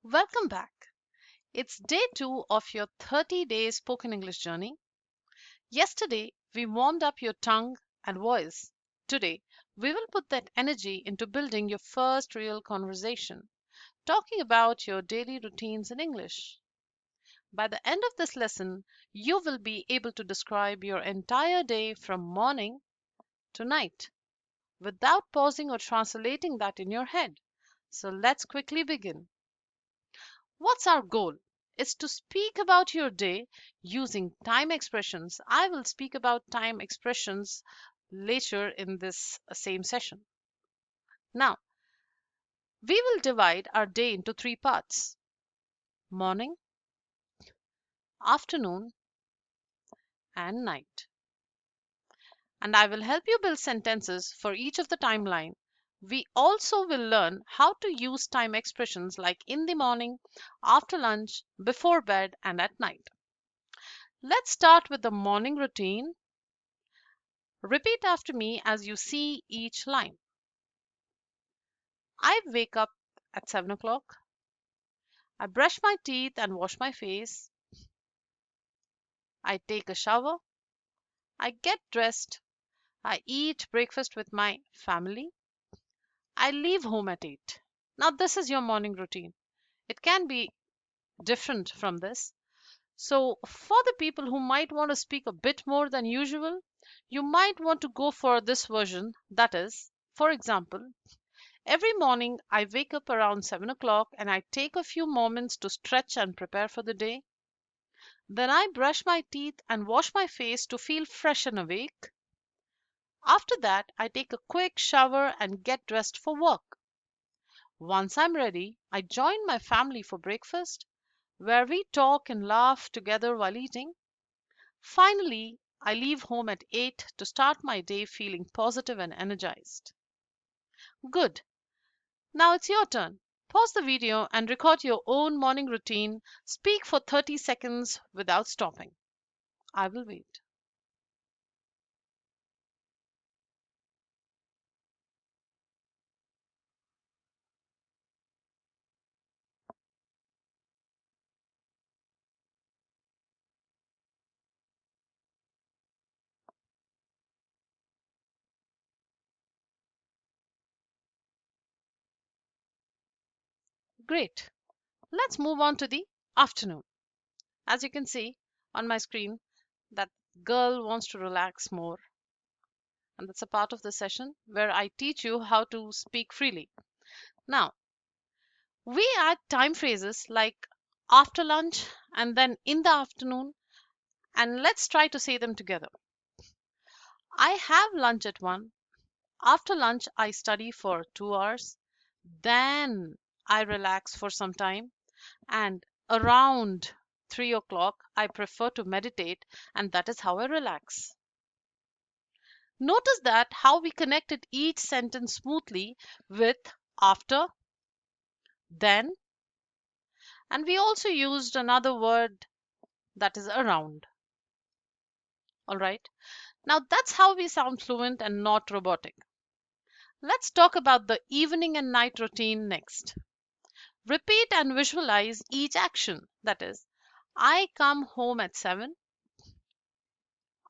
Welcome back. It's day 2 of your 30 days spoken English journey. Yesterday, we warmed up your tongue and voice. Today, we will put that energy into building your first real conversation, talking about your daily routines in English. By the end of this lesson, you will be able to describe your entire day from morning to night without pausing or translating that in your head. So let's quickly begin. What's our goal? Is to speak about your day using time expressions. I will speak about time expressions later in this same session. Now, we will divide our day into three parts: morning, afternoon, and night. And I will help you build sentences for each of the timeline. We also will learn how to use time expressions like in the morning, after lunch, before bed, and at night. Let's start with the morning routine. Repeat after me as you see each line. I wake up at 7 o'clock. I brush my teeth and wash my face. I take a shower. I get dressed. I eat breakfast with my family. I leave home at 8. Now, this is your morning routine. It can be different from this. So, for the people who might want to speak a bit more than usual, you might want to go for this version. That is, for example, every morning I wake up around 7 o'clock and I take a few moments to stretch and prepare for the day. Then I brush my teeth and wash my face to feel fresh and awake. After that, I take a quick shower and get dressed for work. Once I'm ready, I join my family for breakfast, where we talk and laugh together while eating. Finally, I leave home at 8 to start my day feeling positive and energized. Good. Now it's your turn. Pause the video and record your own morning routine. Speak for 30 seconds without stopping. I will wait. Great. Let's move on to the afternoon. As you can see on my screen, that girl wants to relax more. And that's a part of the session where I teach you how to speak freely. Now, we add time phrases like after lunch and then in the afternoon, and let's try to say them together. I have lunch at 1. After lunch, I study for 2 hours. Then I relax for some time. And around 3 o'clock, I prefer to meditate, and that is how I relax. Notice that how we connected each sentence smoothly with after, then, and we also used another word that is around. All right. Now that's how we sound fluent and not robotic. Let's talk about the evening and night routine next. Repeat and visualize each action. That is, I come home at 7.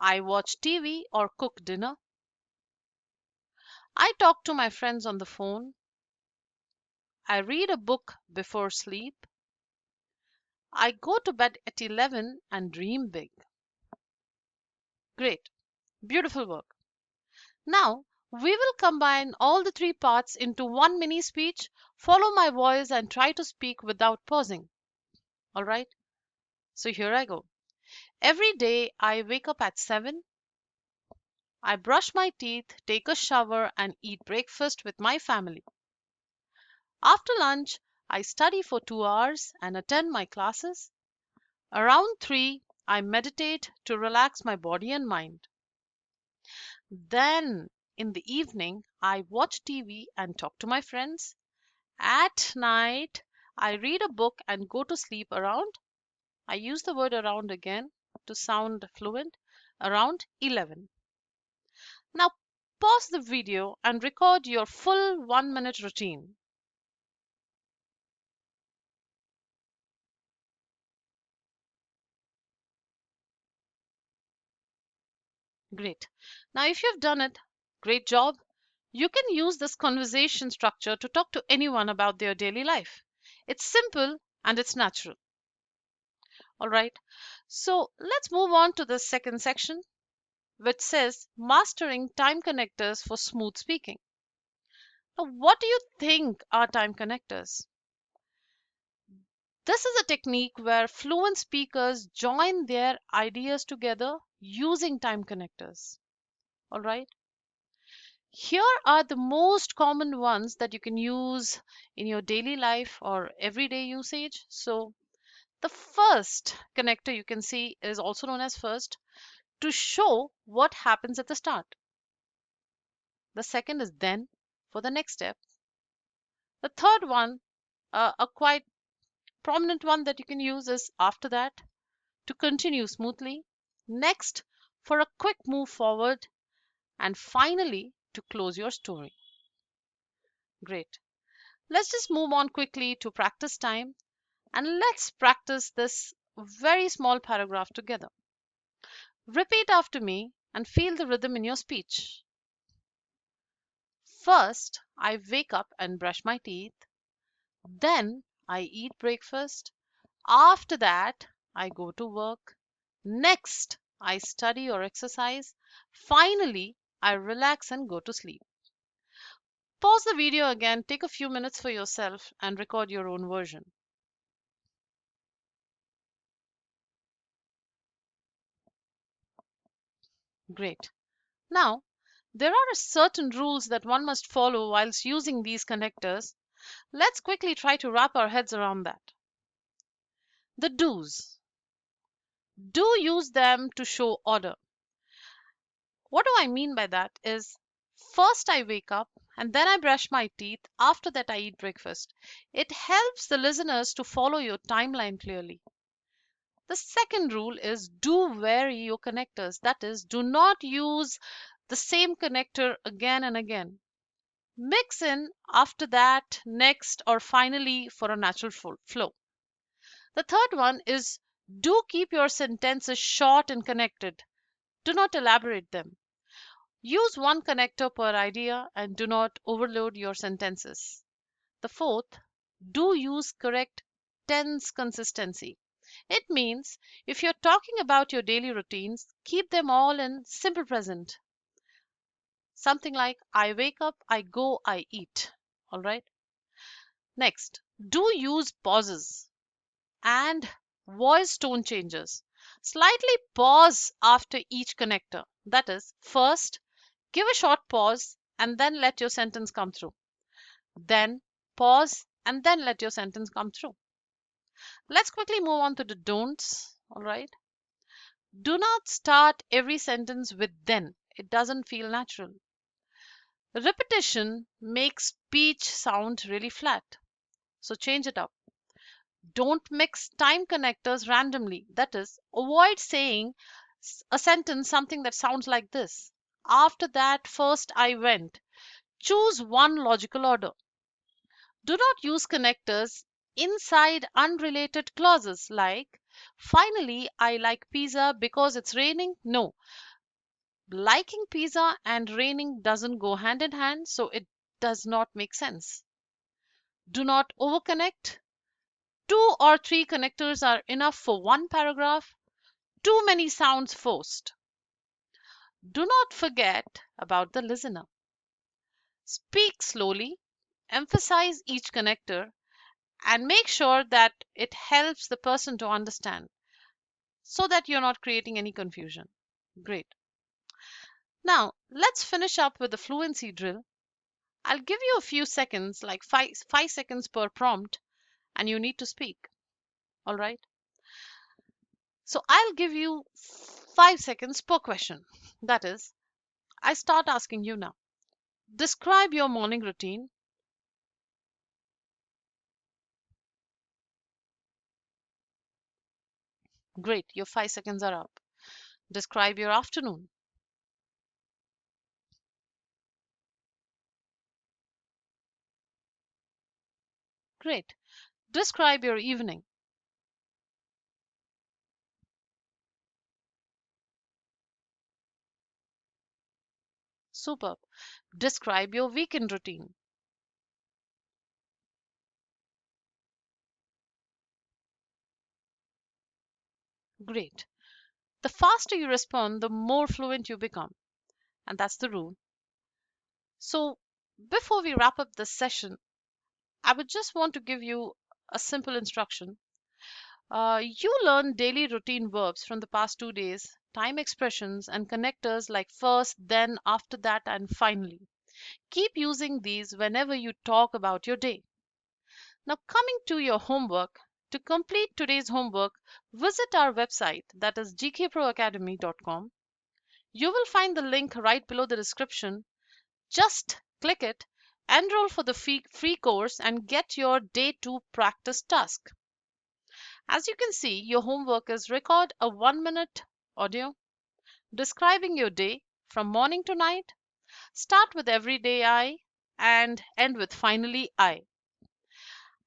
I watch TV or cook dinner. I talk to my friends on the phone. I read a book before sleep. I go to bed at 11 and dream big. Great. Beautiful work. Now, we will combine all the three parts into one mini speech. Follow my voice and try to speak without pausing. All right? So here I go. Every day I wake up at 7. I brush my teeth, take a shower, and eat breakfast with my family. After lunch, I study for 2 hours and attend my classes. Around 3, I meditate to relax my body and mind. Then, in the evening, I watch TV and talk to my friends. At night, I read a book and go to sleep around, I use the word around again to sound fluent, around 11. Now, pause the video and record your full 1 minute routine. Great. Now, if you've done it, great job. You can use this conversation structure to talk to anyone about their daily life. It's simple and it's natural. All right. So let's move on to the second section, which says mastering time connectors for smooth speaking. Now, what do you think are time connectors? This is a technique where fluent speakers join their ideas together using time connectors. All right. Here are the most common ones that you can use in your daily life or everyday usage. So, the first connector you can see is also known as first to show what happens at the start. The second is then for the next step. The third one, a quite prominent one that you can use is after that to continue smoothly. Next, for a quick move forward. And finally, to close your story. Great. Let's just move on quickly to practice time and let's practice this very small paragraph together. Repeat after me and feel the rhythm in your speech. First, I wake up and brush my teeth. Then, I eat breakfast. After that, I go to work. Next, I study or exercise. Finally, I relax and go to sleep. Pause the video again, take a few minutes for yourself, and record your own version. Great. Now, there are certain rules that one must follow whilst using these connectors. Let's quickly try to wrap our heads around that. The do's. Do use them to show order. What do I mean by that is first I wake up and then I brush my teeth. After that, I eat breakfast. It helps the listeners to follow your timeline clearly. The second rule is do vary your connectors. That is, do not use the same connector again and again. Mix in after that, next, or finally for a natural flow. The third one is do keep your sentences short and connected. Do not elaborate them. Use one connector per idea and do not overload your sentences. The fourth, do use correct tense consistency. It means if you're talking about your daily routines, keep them all in simple present. Something like I wake up, I go, I eat. All right. Next, do use pauses and voice tone changes. Slightly pause after each connector. That is, first, give a short pause and then let your sentence come through. Then pause and then let your sentence come through. Let's quickly move on to the don'ts. All right. Do not start every sentence with then. It doesn't feel natural. Repetition makes speech sound really flat. So change it up. Don't mix time connectors randomly. That is, avoid saying a sentence something that sounds like this. After that, first I went. Choose one logical order. Do not use connectors inside unrelated clauses like, finally, I like pizza because it's raining. No, liking pizza and raining doesn't go hand in hand, so it does not make sense. Do not overconnect. Two or three connectors are enough for one paragraph. Too many sounds forced. Do not forget about the listener. Speak slowly, emphasize each connector, and make sure that it helps the person to understand so that you're not creating any confusion. Great. Now, let's finish up with the fluency drill. I'll give you a few seconds, like five seconds per prompt, and you need to speak. All right. So I'll give you 5 seconds per question. That is, I start asking you now. Describe your morning routine. Great, your 5 seconds are up. Describe your afternoon. Great. Describe your evening. Superb. Describe your weekend routine. Great. The faster you respond, the more fluent you become. And that's the rule. So, before we wrap up this session, I would just want to give you a simple instruction. You learn daily routine verbs from the past 2 days, time expressions, and connectors like first, then, after that, and finally. Keep using these whenever you talk about your day. Now, coming to your homework, to complete today's homework, visit our website, that is gkproacademy.com. You will find the link right below the description. Just click it, enroll for the free course, and get your day 2 practice task. As you can see, your homework is record a 1-minute audio describing your day from morning to night. Start with everyday I and end with finally I.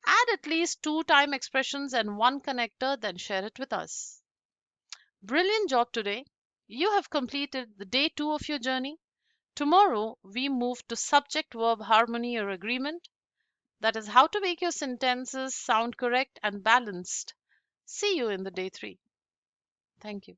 Add at least 2 time expressions and 1 connector, then share it with us. Brilliant job today. You have completed the day 2 of your journey. Tomorrow, we move to subject verb harmony or agreement. That is how to make your sentences sound correct and balanced. See you in the day 3. Thank you.